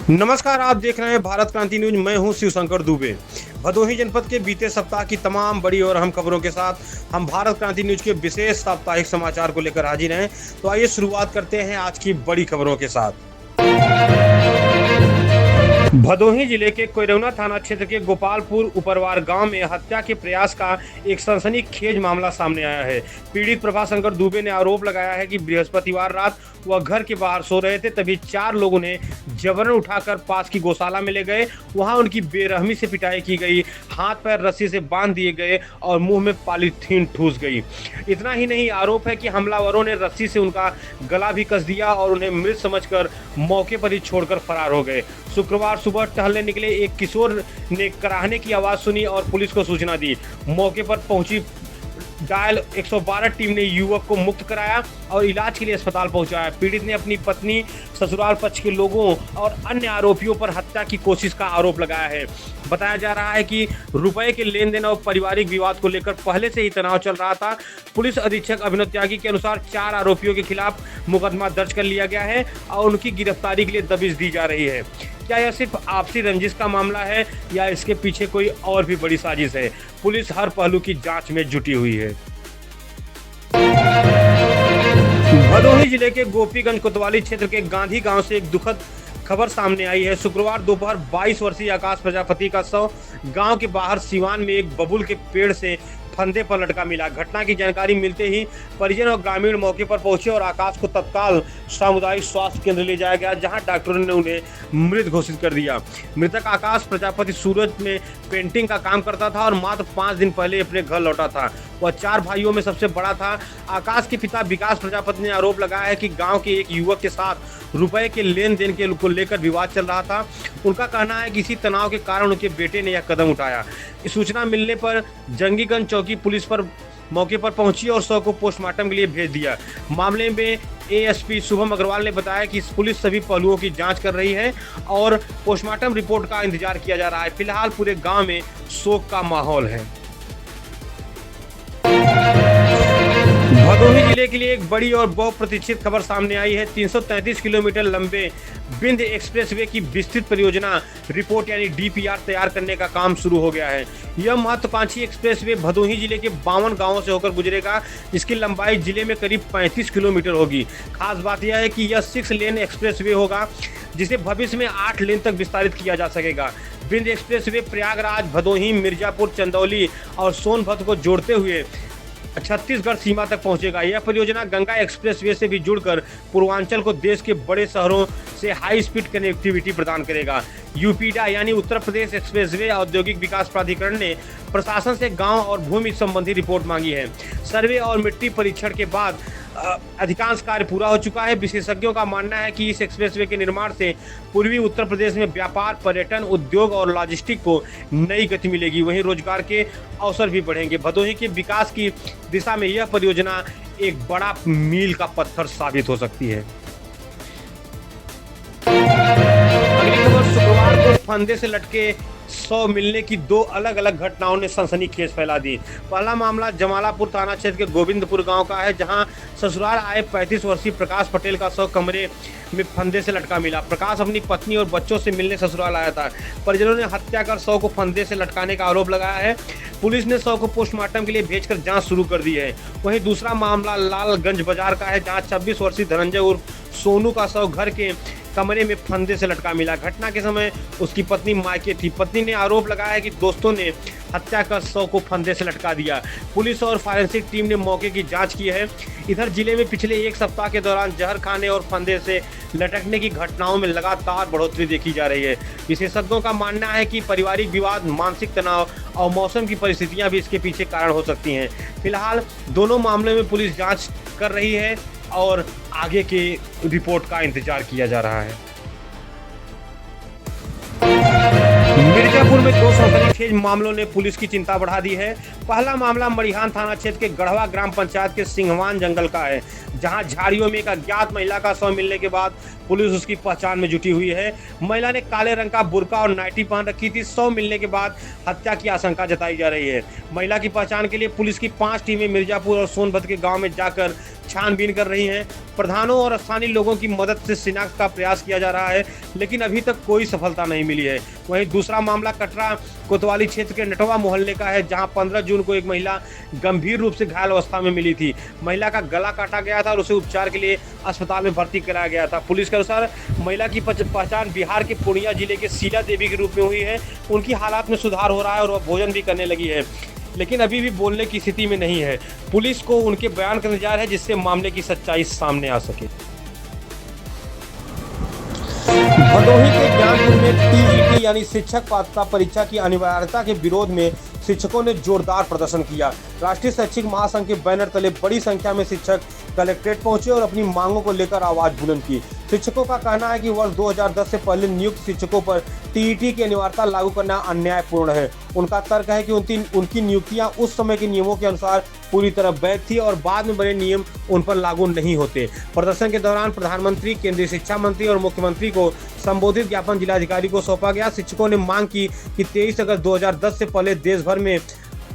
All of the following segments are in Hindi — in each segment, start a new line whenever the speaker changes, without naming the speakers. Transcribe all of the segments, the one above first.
नमस्कार, आप देख रहे हैं भारत क्रांति न्यूज। मैं हूं शिवशंकर दुबे। भदोही जनपद के बीते सप्ताह की तमाम बड़ी और अहम खबरों के साथ हम भारत क्रांति न्यूज के विशेष साप्ताहिक समाचार को लेकर हाजिर हैं। तो आइए शुरुआत करते हैं आज की बड़ी खबरों के साथ। भदोही जिले के कोयरौना थाना क्षेत्र के गोपालपुर उपरवार गांव में हत्या के प्रयास का एक सनसनीखेज मामला सामने आया है। पीड़ित प्रभाशंकर दुबे ने आरोप लगाया है कि बृहस्पतिवार रात वह घर के बाहर सो रहे थे, तभी 4 लोग उन्हें जबरन उठाकर पास की गौशाला में ले गए। वहां उनकी बेरहमी से पिटाई की गई, हाथ पैर रस्सी से बांध दिए गए और मुंह में पॉलीथीन ठूस गई। इतना ही नहीं, आरोप है कि हमलावरों ने रस्सी से उनका गला भी कस दिया और उन्हें मृत समझकर मौके पर ही छोड़कर फरार हो गए। शुक्रवार सुबह टहलने निकले एक किशोर ने कराहने की आवाज़ सुनी और पुलिस को सूचना दी। मौके पर पहुंची डायल 112 टीम ने युवक को मुक्त कराया और इलाज के लिए अस्पताल पहुंचाया। पीड़ित ने अपनी पत्नी, ससुराल पक्ष के लोगों और अन्य आरोपियों पर हत्या की कोशिश का आरोप लगाया है। बताया जा रहा है कि रुपए के लेन देन और पारिवारिक विवाद को लेकर पहले से ही तनाव चल रहा था। पुलिस अधीक्षक अभिनव त्यागी के अनुसार 4 आरोपियों के खिलाफ मुकदमा दर्ज कर लिया गया है और उनकी गिरफ्तारी के लिए दबिश दी जा रही है। क्या यह सिर्फ आपसी रंजिश का मामला है या इसके पीछे कोई और भी बड़ी साजिश है? पुलिस हर पहलू की जांच में जुटी हुई है। भदोही जिले के गोपीगंज कोतवाली क्षेत्र के गांधी गांव से एक दुखद खबर सामने आई है। शुक्रवार दोपहर 22 वर्षीय आकाश प्रजापति का शव गांव के बाहर सिवान में एक बबूल के पेड़ से फंदे पर लटका मिला। घटना की जानकारी मिलते ही परिजन और ग्रामीण मौके पर पहुंचे और आकाश को तत्काल सामुदायिक स्वास्थ्य केंद्र ले जाया गया, जहां डॉक्टरों ने उन्हें मृत घोषित कर दिया। मृतक आकाश प्रजापति सूरत में पेंटिंग का काम करता था और मात्र 5 दिन पहले अपने घर लौटा था। वह 4 भाइयों में सबसे बड़ा था। आकाश के पिता विकास प्रजापति ने आरोप लगाया है कि गाँव के एक युवक के साथ रुपए के लेन देन के को लेकर विवाद चल रहा था। उनका कहना है कि इसी तनाव के कारण उनके बेटे ने यह कदम उठाया। इस सूचना मिलने पर जंगीगंज चौकी पुलिस पर मौके पर पहुंची और शव को पोस्टमार्टम के लिए भेज दिया। मामले में एएसपी शुभम अग्रवाल ने बताया कि पुलिस सभी पहलुओं की जांच कर रही है और पोस्टमार्टम रिपोर्ट का इंतजार किया जा रहा है। फिलहाल पूरे गांव में शोक का माहौल है। भदोही जिले के लिए एक बड़ी और बहुप्रतीक्षित खबर सामने आई है। 333 किलोमीटर लंबे विंध्य एक्सप्रेसवे की विस्तृत परियोजना रिपोर्ट यानी डीपीआर तैयार करने का काम शुरू हो गया है। यह महत्वाकांक्षी एक्सप्रेसवे भदोही जिले के 52 गांवों से होकर गुजरेगा, जिसकी लंबाई जिले में करीब 35 किलोमीटर होगी। खास बात यह है कि यह 6 लेन एक्सप्रेसवे होगा, जिसे भविष्य में 8 लेन तक विस्तारित किया जा सकेगा। विंध्य एक्सप्रेसवे प्रयागराज, भदोही, मिर्जापुर, चंदौली और सोनभद्र को जोड़ते हुए छत्तीसगढ़ सीमा तक पहुंचेगा। यह परियोजना गंगा एक्सप्रेसवे से भी जुड़कर पूर्वांचल को देश के बड़े शहरों से हाई स्पीड कनेक्टिविटी प्रदान करेगा। यूपीडा यानी उत्तर प्रदेश एक्सप्रेसवे औद्योगिक विकास प्राधिकरण ने प्रशासन से गांव और भूमि संबंधी रिपोर्ट मांगी है। सर्वे और मिट्टी परीक्षण के बाद अधिकांश कार्य पूरा हो चुका है। विशेषज्ञों का मानना है कि इस एक्सप्रेसवे के निर्माण से पूर्वी उत्तर प्रदेश में व्यापार, पर्यटन, उद्योग और लॉजिस्टिक को नई गति मिलेगी। वहीं रोजगार के अवसर भी बढ़ेंगे। भदोही के विकास की दिशा में यह परियोजना एक बड़ा मील का पत्थर साबित हो सकती है। अगली खबर, शुक्रवार को फंदे से लटके 100 मिलने की 2 अलग अलग घटनाओं ने सनसनीखेज फैला दी। पहला मामला जमालापुर थाना क्षेत्र के गोविंदपुर गांव का है, जहां ससुराल आए 35 वर्षीय प्रकाश पटेल का शव कमरे में फंदे से लटका मिला। प्रकाश अपनी पत्नी और बच्चों से मिलने ससुराल आया था। परिजनों ने हत्या कर शव को फंदे से लटकाने का आरोप लगाया है। पुलिस ने शव को पोस्टमार्टम के लिए भेजकर जांच शुरू कर दी है। वहीं दूसरा मामला लालगंज बाजार का है, जहां 26 वर्षीय धनंजय उर्फ सोनू का शव घर के कमरे में फंदे से लटका मिला। घटना के समय उसकी पत्नी मायके थी। पत्नी ने आरोप लगाया है कि दोस्तों ने हत्या कर शव को फंदे से लटका दिया। पुलिस और फॉरेंसिक टीम ने मौके की जांच की है। इधर जिले में पिछले 1 सप्ताह के दौरान जहर खाने और फंदे से लटकने की घटनाओं में लगातार बढ़ोतरी देखी जा रही है। विशेषज्ञों का मानना है कि पारिवारिक विवाद, मानसिक तनाव और मौसम की परिस्थितियां भी इसके पीछे कारण हो सकती हैं। फिलहाल दोनों मामलों में पुलिस जांच कर रही है और आगे की रिपोर्ट का इंतजार किया जा रहा है। मिर्जापुर में 2 सनसनीखेज मामलों ने पुलिस की चिंता बढ़ा दी है। पहला मामला मड़िहान थाना क्षेत्र के गढ़वा ग्राम पंचायत के सिंहवान जंगल का है, जहां झाड़ियों में एक अज्ञात महिला का शव मिलने के बाद पुलिस उसकी पहचान में जुटी हुई है। महिला ने काले रंग का बुर्का और नाइटी पहन रखी थी। शव मिलने के बाद हत्या की आशंका जताई जा रही है। महिला की पहचान के लिए पुलिस की 5 टीमें मिर्जापुर और सोनभद्र के गांव में जाकर छानबीन कर रही हैं। प्रधानों और स्थानीय लोगों की मदद से शिनाख्त का प्रयास किया जा रहा है, लेकिन अभी तक कोई सफलता नहीं मिली है। वहीं दूसरा मामला कटरा कोतवाली क्षेत्र के नटवा मोहल्ले का है, जहां 15 जून को एक महिला गंभीर रूप से घायल अवस्था में मिली थी। महिला का गला काटा गया था और उसे उपचार के लिए अस्पताल में भर्ती कराया गया था। पुलिस के अनुसार महिला की पहचान बिहार के पूर्णिया जिले के शीला देवी के रूप में हुई है। उनकी हालात में सुधार हो रहा है और वह भोजन भी करने लगी है, लेकिन अभी भी बोलने की स्थिति में नहीं है। पुलिस को उनके बयान का इंतजार है, जिससे मामले की सच्चाई सामने आ सके। भदोही के ज्ञानपुर में टीईटी यानी शिक्षक पात्रता परीक्षा की अनिवार्यता के विरोध में शिक्षकों ने जोरदार प्रदर्शन किया। राष्ट्रीय शैक्षिक महासंघ के बैनर तले बड़ी संख्या में शिक्षक कलेक्ट्रेट पहुंचे और अपनी मांगों को लेकर आवाज बुलंद की। शिक्षकों का कहना है कि वर्ष 2010 से पहले नियुक्त शिक्षकों पर टीईटी की अनिवार्यता लागू करना अन्यायपूर्ण है। उनका तर्क है कि उनकी नियुक्तियां उस समय के नियमों के अनुसार पूरी तरह वैध थी और बाद में बने नियम उन पर लागू नहीं होते। प्रदर्शन के दौरान प्रधानमंत्री, केंद्रीय शिक्षा मंत्री और मुख्यमंत्री को संबोधित ज्ञापन जिलाधिकारी को सौंपा गया। शिक्षकों ने मांग की कि 23 अगस्त 2010 से पहले देश भर में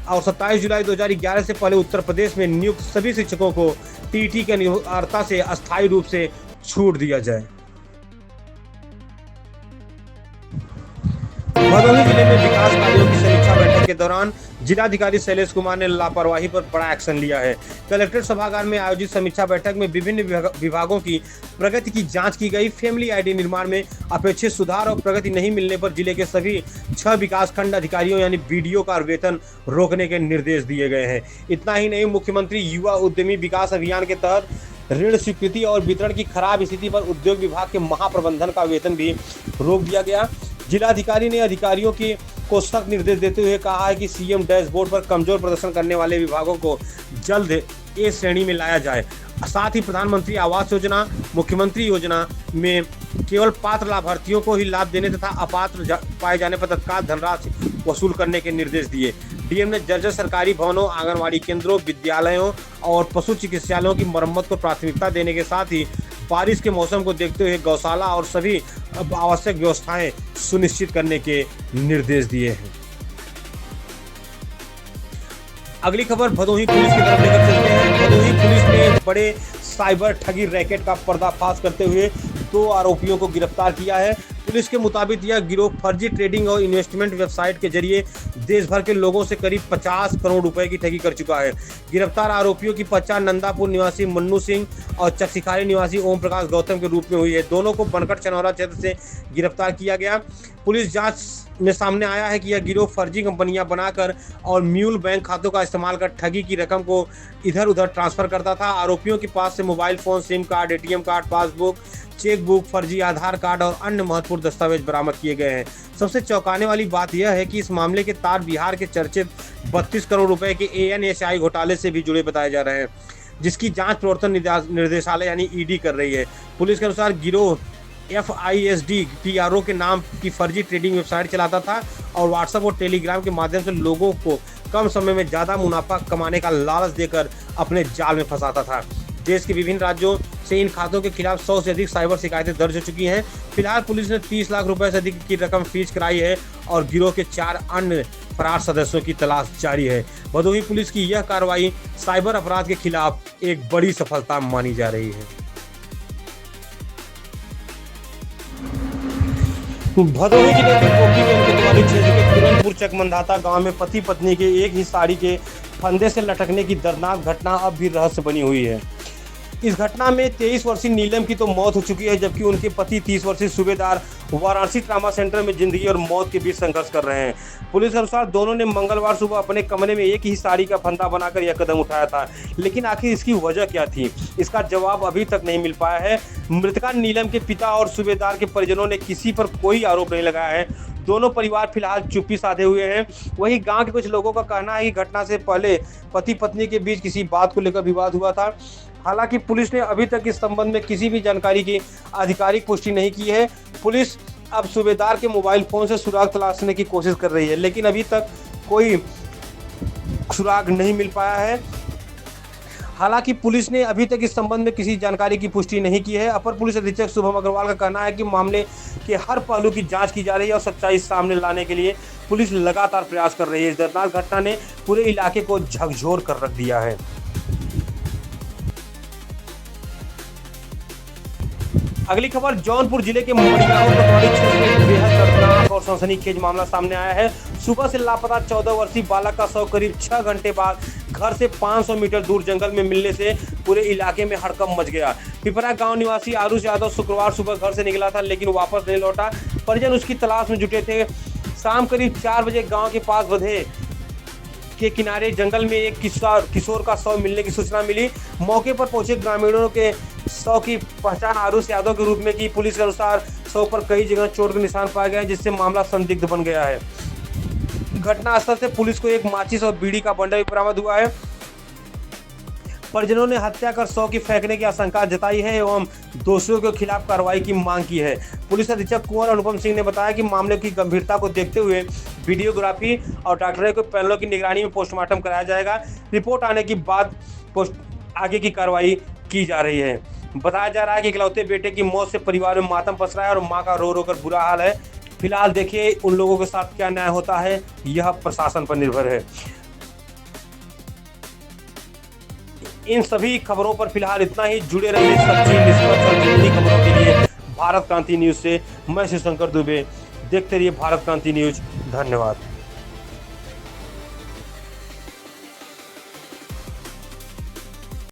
और 27 जुलाई 2011 से पहले उत्तर प्रदेश में नियुक्त सभी शिक्षकों को टीईटी की अनिवार्यता से अस्थायी रूप से छूट दिया जाए। भदोही जिले में विकास कार्यों की समीक्षा बैठक के दौरान जिलाधिकारी शैलेश कुमार ने लापरवाही पर बड़ा एक्शन लिया है। कलेक्ट्रेट सभागार में आयोजित समीक्षा बैठक में विभिन्न विभागों की प्रगति की जांच की गई। फैमिली आईडी निर्माण में अपेक्षित सुधार और प्रगति नहीं मिलने पर जिले के सभी 6 विकासखंड अधिकारियों यानी बीडीओ का वेतन रोकने के निर्देश दिए गए हैं। इतना ही नहीं, मुख्यमंत्री युवा उद्यमी विकास अभियान के तहत ऋण स्वीकृति और वितरण की खराब स्थिति पर उद्योग विभाग के महाप्रबंधन का वेतन भी रोक दिया गया। जिलाधिकारी ने अधिकारियों को सख्त निर्देश देते हुए कहा है कि सीएम डैशबोर्ड पर कमजोर प्रदर्शन करने वाले विभागों को जल्द ए श्रेणी में लाया जाए। साथ ही प्रधानमंत्री आवास योजना, मुख्यमंत्री योजना में केवल पात्र लाभार्थियों को ही लाभ देने तथा अपात्र पाए जाने पर तत्काल धनराशि वसूल करने के निर्देश दिए। डीएम ने जर्जर सरकारी भवनों, आंगनवाड़ी केंद्रों, विद्यालयों और पशु चिकित्सालयों की मरम्मत को प्राथमिकता देने के साथ ही बारिश के मौसम को देखते हुए गौशाला और सभी आवश्यक व्यवस्थाएं सुनिश्चित करने के निर्देश दिए हैं। अगली खबर भदोही पुलिस की तरफ लेकर चलते हैं। भदोही पुलिस ने बड़े साइबर ठगी रैकेट का पर्दाफाश करते हुए 2 आरोपियों को गिरफ्तार किया है। पुलिस के मुताबिक यह गिरोह फर्जी ट्रेडिंग और इन्वेस्टमेंट वेबसाइट के जरिए देश भर के लोगों से करीब 50 करोड़ रुपए की ठगी कर चुका है। गिरफ्तार आरोपियों की पहचान नंदापुर निवासी मन्नू सिंह और चकसिखारी निवासी ओम प्रकाश गौतम के रूप में हुई है। दोनों को बनकट चनौरा क्षेत्र से गिरफ्तार किया गया। पुलिस जांच में सामने आया है कि यह गिरोह फर्जी कंपनियां बनाकर और म्यूल बैंक खातों का इस्तेमाल कर ठगी की रकम को इधर उधर ट्रांसफर करता था। आरोपियों के पास से mobile phone, SIM card, ATM card, passbook, cheque book, फर्जी आधार कार्ड और अन्य महत्वपूर्ण दस्तावेज बरामद किए गए हैं। सबसे चौंकाने वाली बात यह है कि इस मामले के तार बिहार के चर्चित 32 करोड़ रुपए के ANSI घोटाले से भी जुड़े बताए जा रहे हैं, जिसकी जांच प्रवर्तन निर्देशालय यानी ईडी कर रही है। पुलिस के अनुसार गिरोह FISD TRO के नाम की फर्जी ट्रेडिंग वेबसाइट चलाता था और व्हाट्सएप और टेलीग्राम के माध्यम से लोगों को कम समय में ज़्यादा मुनाफा कमाने का लालच देकर अपने जाल में फंसाता था। देश के विभिन्न राज्यों से इन खातों के खिलाफ 100 से अधिक साइबर शिकायतें दर्ज हो चुकी हैं। फिलहाल पुलिस ने 30 लाख रुपए से अधिक की रकम फ्रीज कराई है और गिरोह के 4 अन्य फरार सदस्यों की तलाश जारी है। भदोही पुलिस की यह कार्रवाई साइबर अपराध के खिलाफ एक बड़ी सफलता मानी जा रही है। भदोही जिले के कोतवाली क्षेत्र के किरणपुर चकमंदाता गांव में पति पत्नी के एक ही साड़ी के फंदे से लटकने की दर्दनाक घटना अब भी रहस्य बनी हुई है। इस घटना में 23 वर्षीय नीलम की तो मौत हो चुकी है, जबकि उनके पति 30 वर्षीय सूबेदार वाराणसी ट्रामा सेंटर में जिंदगी और मौत के बीच संघर्ष कर रहे हैं। पुलिस के अनुसार दोनों ने मंगलवार सुबह अपने कमरे में एक ही साड़ी का फंदा बनाकर यह कदम उठाया था, लेकिन आखिर इसकी वजह क्या थी, इसका जवाब अभी तक नहीं मिल पाया है। मृतका नीलम के पिता और सूबेदार के परिजनों ने किसी पर कोई आरोप नहीं लगाया है। दोनों परिवार फिलहाल चुप्पी साधे हुए हैं। वहीं गांव के कुछ लोगों का कहना है कि घटना से पहले पति पत्नी के बीच किसी बात को लेकर विवाद हुआ था। हालांकि पुलिस ने अभी तक इस संबंध में किसी भी जानकारी की आधिकारिक पुष्टि नहीं की है। पुलिस अब सूबेदार के मोबाइल फोन से सुराग तलाशने की कोशिश कर रही है, लेकिन अभी तक कोई सुराग नहीं मिल पाया है। हालांकि पुलिस ने अभी तक इस संबंध में किसी जानकारी की पुष्टि नहीं की है। अपर पुलिस अधीक्षक शुभम अग्रवाल का कहना है कि मामले के हर पहलू की जांच की जा रही है और सच्चाई सामने लाने के लिए पुलिस लगातार प्रयास कर रही है। इस दर्दनाक घटना ने पूरे इलाके को झकझोर कर रख दिया है। अगली खबर जौनपुर जिले के मड़ियाओं कोतवाली क्षेत्र में बेहद दर्दनाक और सनसनीखेज मामला सामने आया है। सुबह से लापता 14 वर्षीय बालक का शव करीब 6 घंटे बाद घर से 500 मीटर दूर जंगल में मिलने से पूरे इलाके में हड़कंप मच गया। पिपरा गांव निवासी आरुष यादव शुक्रवार सुबह घर से निकला था, लेकिन वापस नहीं लौटा। परिजन उसकी तलाश में जुटे थे। शाम करीब 4 बजे गाँव के पास बधे के किनारे जंगल में एक किशोर का शव मिलने की सूचना मिली। मौके पर पहुंचे ग्रामीणों के शव की पहचान आरुष यादव के रूप में की। पुलिस के अनुसार शव पर कई जगह चोट के निशान पाए गए, जिससे मामला संदिग्ध बन गया है। घटनास्थल से पुलिस को एक माचिस और बीड़ी का बंडल भी बरामद हुआ है। परिजनों ने हत्या कर शव की फेंकने की आशंका जताई है एवं दोषियों के खिलाफ कार्रवाई की मांग की है। पुलिस अधीक्षक कुंवर अनुपम सिंह ने बताया कि मामले की गंभीरता को देखते हुए वीडियोग्राफी और डॉक्टरों के पैनलों की निगरानी में पोस्टमार्टम कराया जाएगा। रिपोर्ट आने के बाद आगे की कार्रवाई की जा रही है। बताया जा रहा है कि इकलौते बेटे की मौत से परिवार में मातम पसरा है और मां का रो रो कर बुरा हाल है। फिलहाल देखिए उन लोगों के साथ क्या न्याय होता है, यह प्रशासन पर निर्भर है। इन सभी खबरों पर फिलहाल इतना ही। जुड़े रहिए सच्ची, निष्पक्ष और जल्दी खबरों के लिए भारत क्रांति न्यूज से। मैं शिवशंकर दुबे। देखते रहिए भारत क्रांति न्यूज। धन्यवाद।